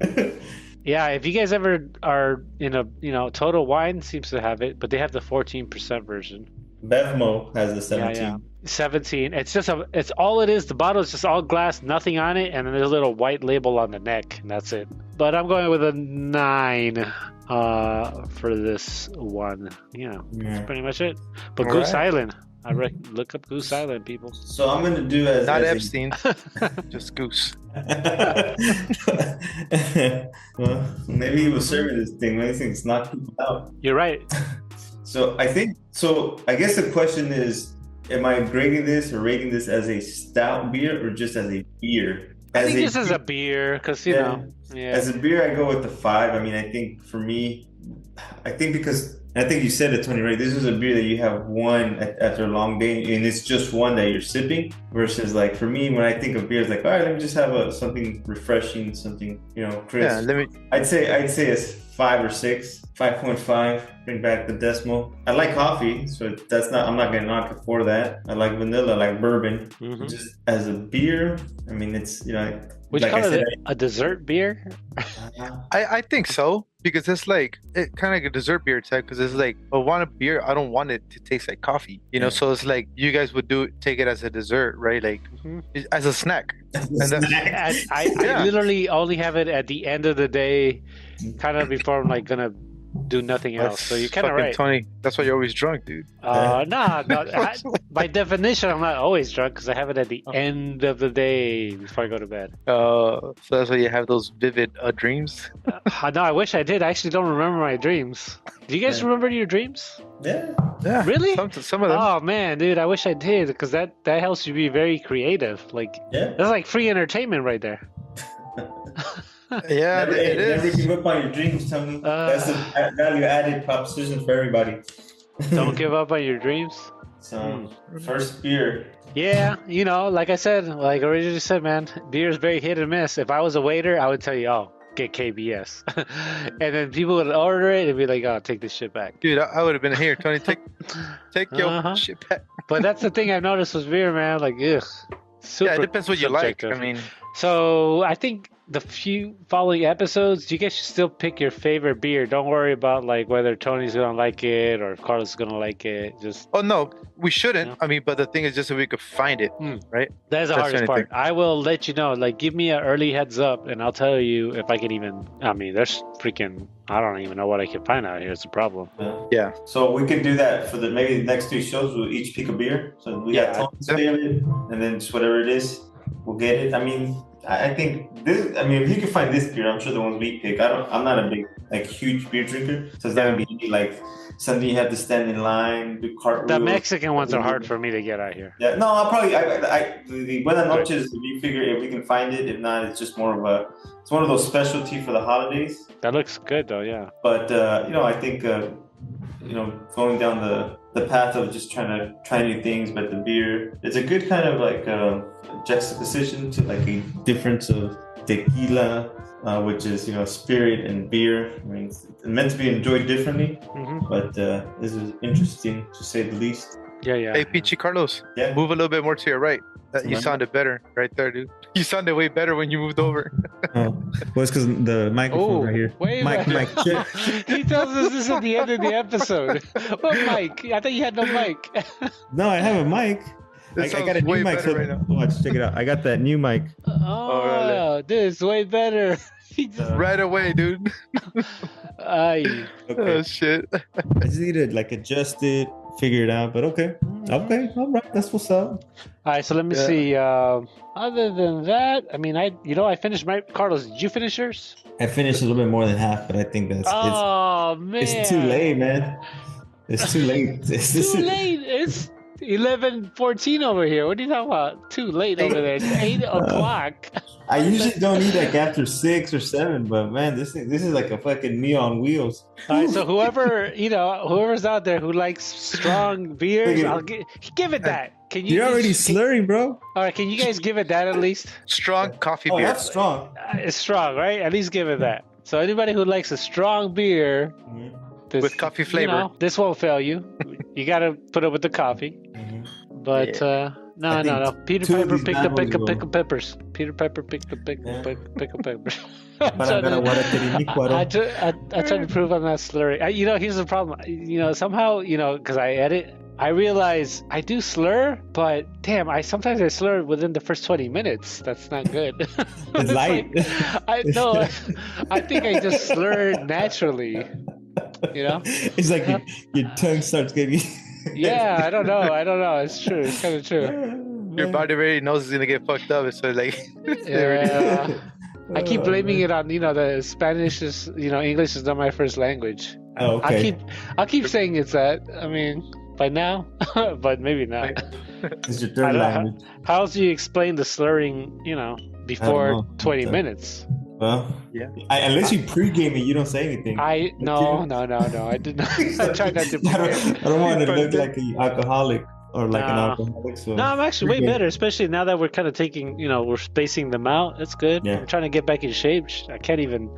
Yeah, if you guys ever are in a, Total Wine seems to have it, but they have the 14% version. Bevmo has the 17. 17. It's all it is. The bottle is just all glass, nothing on it, and then there's a little white label on the neck, and that's it. But I'm going with a 9 for this one. Yeah, that's pretty much it. But Goose Island. Look up Goose Island, people. So I'm gonna do as not Epstein, just Goose. Well, maybe he was serving this thing. Maybe it's not people out. You're right. So I guess the question is, am I grading this or rating this as a stout beer or just as a beer? I think this is a beer because you know. Yeah. As a beer, I go with the 5. I mean, I think for me, because I think you said it, Tony, right? This is a beer that you have one after a long day, and it's just one that you're sipping. Versus, like, for me, when I think of beer, it's like, all right, let me just have something refreshing, something, crisp. Yeah, I'd say it's 5 or 6, 5.5. Bring back the decimal. I like coffee, so I'm not gonna knock it for that. I like vanilla, I like bourbon. Mm-hmm. Just as a beer, I mean, it's Would you call it a dessert beer? I think so, because it's like kind of like a dessert beer type. Because it's like, I want a beer, I don't want it to taste like coffee, So it's like you guys would take it as a dessert, right? Like as a snack. I literally only have it at the end of the day, kind of before I'm like gonna do nothing else. So you're kind of right, Tony. That's why you're always drunk, dude. By definition, I'm not always drunk because I have it at the end of the day before I go to bed. So that's why you have those vivid dreams. No, I wish I did. I actually don't remember my dreams. Do you guys remember your dreams? Yeah. Really? Some of them. Oh man, dude, I wish I did because that helps you be very creative. Like, that's like free entertainment right there. Yeah, it is. Never give up on your dreams, Tony. That's a value-added proposition for everybody. Don't give up on your dreams. So, first beer. Yeah, like I said, like I originally said, man, beer is very hit and miss. If I was a waiter, I would tell you, get KBS. And then people would order it and be like, take this shit back. Dude, I would have been here, Tony. Take your shit back. But that's the thing I've noticed with beer, man. Like, super it depends what you like. I mean, so I think the few following episodes, you guys should still pick your favorite beer. Don't worry about like whether Tony's gonna like it or if Carlos is gonna like it. Just no, we shouldn't. I mean, but the thing is just so we could find it, right? That's the hardest part. I will let you know. Like, give me an early heads up, and I'll tell you if I can even. I mean, there's freaking. I don't even know what I can find out here. It's a problem. Yeah. So we could do that for maybe the next 2 shows. We'll each pick a beer. So we got Tony's favorite, and then just whatever it is, we'll get it. I mean, I think this. I mean, if you can find this beer, I'm sure the ones we pick. I'm not a big, huge beer drinker, so it's not gonna be like something you have to stand in line, do cartwheels. The Mexican ones are hard for me to get out here. Yeah, no, I'll probably. The Buenas Noches. If you figure if we can find it, if not, it's just more of it's one of those specialty for the holidays. That looks good though, yeah. But I think going down the path of just trying to try new things, but the beer, it's a good kind of like juxtaposition to like a difference of tequila, which is spirit and beer. I mean, it's meant to be enjoyed differently, but this is interesting to say the least. Yeah. Hey, Peachy Carlos, move a little bit more to your right. You sounded better right there, dude. You sounded way better when you moved over. Well, it's because the microphone right here. Mic check. He tells us this at the end of the episode. What mic? I thought you had no mic. No, I have a mic. I got a new mic. So right watch, check it out. I got that new mic. Oh, this is way better. Right away, dude. Okay. Oh, shit. I just need to adjust it, figure it out, but okay, all right, that's what's up. All right, so let me see. Other than that, I mean, I finished my. Carlos, did you finish yours? I finished a little bit more than half, but I think man, it's too late, man. It's too late. It's too late. It's 11:14 over here. What are you talking about? Too late over there. It's 8 o'clock. I usually don't eat after 6 or 7, but man, this is like a fucking meal on wheels. All right, so whoever's out there who likes strong beers, I'll give it that. Can you? You're already slurring, bro. All right, can you guys give it that at least? Strong coffee beer. That's strong. It's strong, right? At least give it that. So anybody who likes a strong beer. With coffee flavor. This won't fail you. You got to put up with the coffee. But no. Peter Piper picked the pickle peppers. Peter Piper picked the pickle peppers. I try to prove I'm not slurring. Here's the problem. Somehow, because I edit I realize I do slur, but damn, sometimes I slur within the first 20 minutes. That's not good. It's light. I think I just slur naturally. It's like your tongue starts getting. Yeah, I don't know. It's true. It's kind of true. Your body already knows it's gonna get fucked up. So like, yeah. I keep blaming it on the Spanish is English is not my first language. Oh, okay. I'll keep saying it's that. I mean, by now, but maybe not. It's your third language. How else do you explain the slurring? Before 20 minutes. Well, yeah. Unless you pregame it, you don't say anything. No. I did not. I tried not to. I don't want to look like an alcoholic or like an alcoholic. So no, I'm actually way better, especially now that we're kind of taking, we're spacing them out. It's good. Yeah. I'm trying to get back in shape. I can't even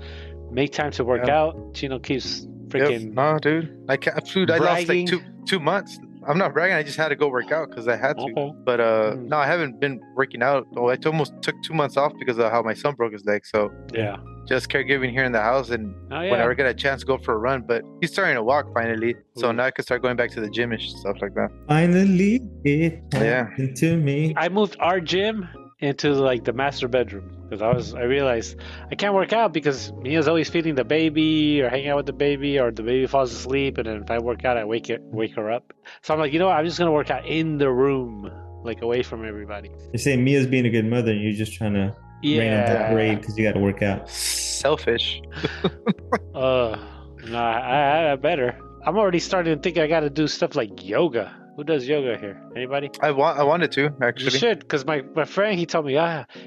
make time to work out. Chino keeps freaking. No, dude. I can't. Food. I lost like 2 months. I'm not bragging. I just had to go work out because I had to. Okay. But no, I haven't been working out. Oh, I almost took 2 months off because of how my son broke his leg. So yeah, just caregiving here in the house, and whenever I get a chance, go for a run. But he's starting to walk finally, so now I can start going back to the gym and stuff like that. Finally, it happened to me. I moved our gym into like the master bedroom because I realized I can't work out because Mia's always feeding the baby or hanging out with the baby, or the baby falls asleep, and then if I work out I wake her up. So I'm like, I'm just gonna work out in the room, like away from everybody. You're saying Mia's being a good mother and you're just trying to rain on that parade because you got to work out. Selfish. No, I better. I'm already starting to think I got to do stuff like yoga. Who does yoga here? Anybody? I wanted to, actually. You should, because my friend, he told me,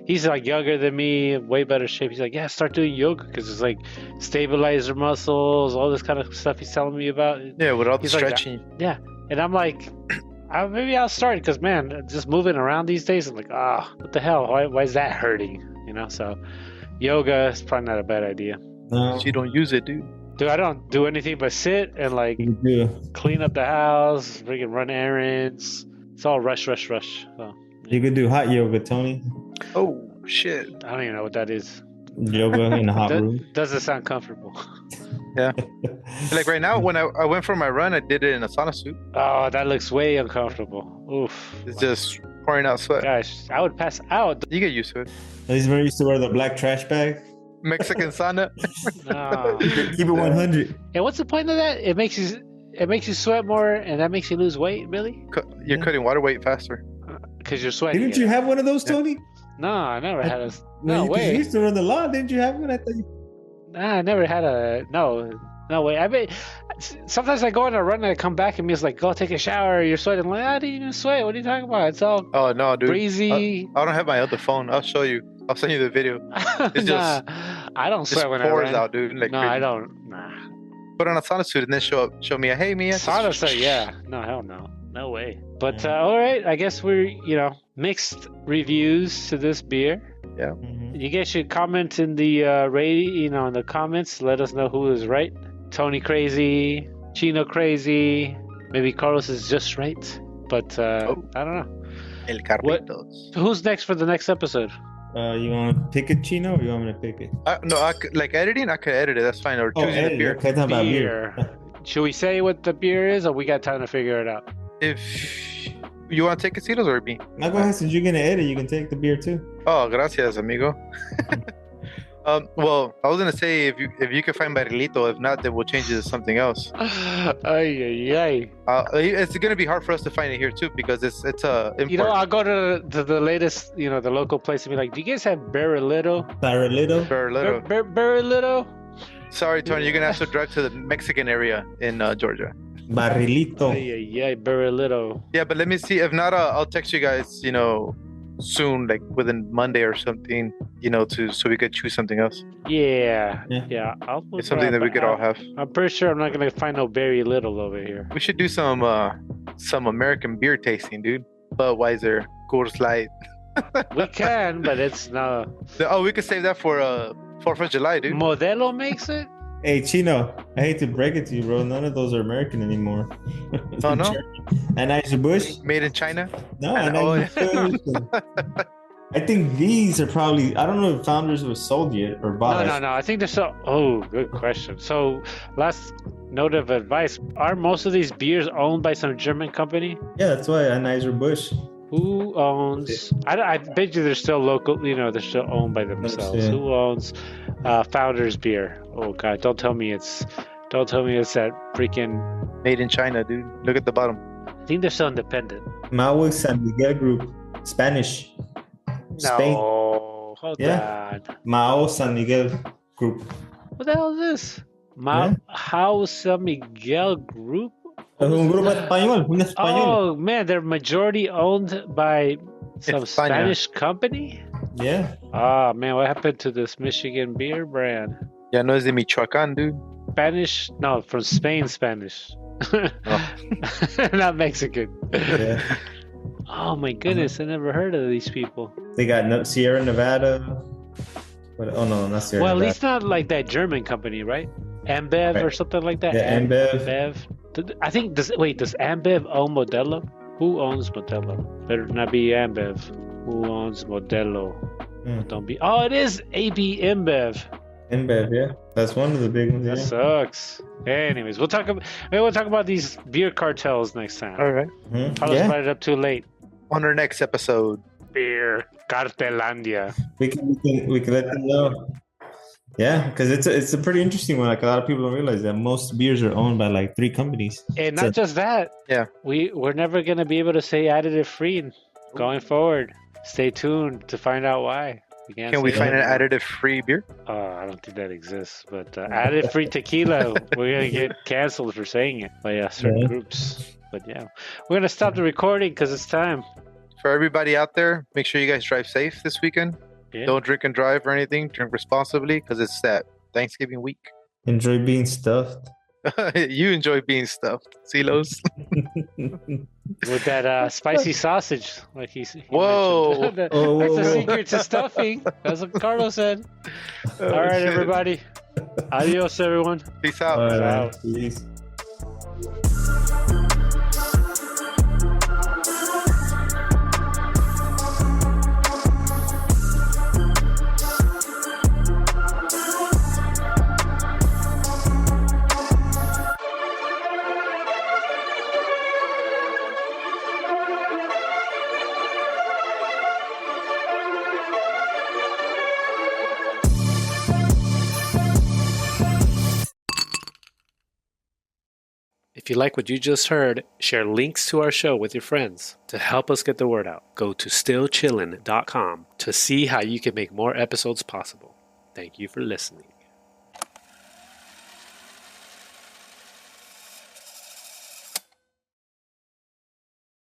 he's like younger than me, way better shape. He's like, start doing yoga because it's like stabilize your muscles, all this kind of stuff he's telling me about. Yeah, with all the stretching. Like, and I'm like, maybe I'll start because, man, just moving around these days, I'm like, what the hell? Why is that hurting? So yoga is probably not a bad idea. No. You don't use it, dude. Dude, I don't do anything but sit and like clean up the house, freaking run errands. It's all rush. So, You could do hot yoga, Tony. Oh shit! I don't even know what that is. Yoga in a hot room. Doesn't sound comfortable. Yeah. Like right now, when I went for my run, I did it in a sauna suit. Oh, that looks way uncomfortable. Oof. It's just pouring out sweat. Gosh, I would pass out. You get used to it. He's very used to wear the black trash bag. Mexican sauna. No. Keep it 100. And what's the point of that? It makes you sweat more, and that makes you lose weight, really? You're cutting water weight faster. Because you're sweating. Didn't you have one of those, Tony? No, I never had a... No way. You used to run the lawn. Didn't you have one? I thought you... Nah, I never had a... No way. I mean, sometimes I go on a run and I come back and Mia's like, go take a shower. You're sweating. I'm like, I didn't even sweat. What are you talking about? It's all oh, no, dude. breezy. I don't have my other phone. I'll show you. I'll send you the video. It's just... I don't sweat when I run. Pours out, dude. Like, no, I don't. Nah. Put on a sauna suit and then show me hey, Mia. Sauna suit, yeah. No, hell no. No way. But all right, I guess we're, mixed reviews to this beer. Yeah. Mm-hmm. You guys should comment in the in the comments. Let us know who is right. Tony crazy, Chino crazy. Maybe Carlos is just right. But I don't know. El Carlitos. Who's next for the next episode? You want to pick it, Chino, or you want me to pick it? No, I could, like editing, I could edit it. That's fine. Or choosing the beer. Okay, about beer. Should we say what the beer is, or we got time to figure it out? If you want to take casinos or me? No, go ahead. Since you're gonna edit, you can take the beer too. Oh, gracias, amigo. Well, I was gonna say if you can find Barrilito, if not, then we'll change it to something else. Ay. It's gonna be hard for us to find it here too because it's a import. I'll go to the latest, the local place and be like, do you guys have Barrilito? Barrilito? Sorry, Tony, you're gonna have to drive to the Mexican area in Georgia. Barrilito. Yeah, Barrilito. Yeah, but let me see. If not, I'll text you guys, soon, like within Monday or something, so we could choose something else. Yeah. It's something that we could all have. I'm pretty sure I'm not gonna find no Very Little over here. We should do some American beer tasting, dude. Budweiser, Coors Light. We can, but it's no. Oh, we could save that for 4th of July, dude. Modelo makes it. Hey, Chino, I hate to break it to you, bro. None of those are American anymore. Oh, no? Anheuser-Busch? Made in China? No, Anheuser-Busch. I think these are probably. I don't know if Founders was sold yet or bought. No. I think they're so. Oh, good question. So, last note of advice: are most of these beers owned by some German company? Yeah, that's why Anheuser-Busch. Who owns? I bet you they're still local. You know, they're still owned by themselves. Yeah. Who owns Founders beer? Oh God, don't tell me it's that freaking Made in China, dude. Look at the bottom. I think they're still independent. Mao San Miguel Group, Spanish. Spain. No, hold on. Mao San Miguel Group. What the hell is this? How San Miguel Group? Un grupo español, un español. Oh man, they're majority owned by some Spanish company. Yeah. Ah man, what happened to this Michigan beer brand? Ya no es de Michoacán, dude. Spanish? No, from Spain, Spanish. Not Mexican. Yeah. Oh my goodness, I never heard of these people. They got Sierra Nevada. Oh no, not Sierra Well, at Nevada. least not like that German company, right? Ambev Right. or something like that. Yeah, Ambev. I think does Ambev own Modelo? Who owns Modelo? Better not be Ambev. Who owns Modelo? Don't be. Oh, it is AB InBev. InBev, yeah. That's one of the big ones. That Yeah. sucks. Anyways, we'll talk about these beer cartels next time. All right. Carlos brought it up too late. On our next episode. Beer Cartelandia. We can let them know. Yeah, because it's a pretty interesting one. Like a lot of people don't realize that most beers are owned by like 3 companies. And not just that. Yeah. We're never gonna be able to say additive free going forward. Stay tuned to find out why. Can we find an additive-free beer? I don't think that exists, but additive-free tequila, we're gonna get canceled for saying it by certain groups. But yeah, we're gonna stop the recording because it's time. For everybody out there, make sure you guys drive safe this weekend. Yeah. Don't drink and drive or anything. Drink responsibly because it's that Thanksgiving week. Enjoy being stuffed. You enjoy being stuffed, Silos. With that spicy sausage, like he Whoa. mentioned. That's the secret to stuffing. That's what Carlos said. All right, everybody. Adios, everyone. Peace out. All right, out. peace. If you like what you just heard, share links to our show with your friends. To help us get the word out, go to stillchillin.com to see how you can make more episodes possible. Thank you for listening.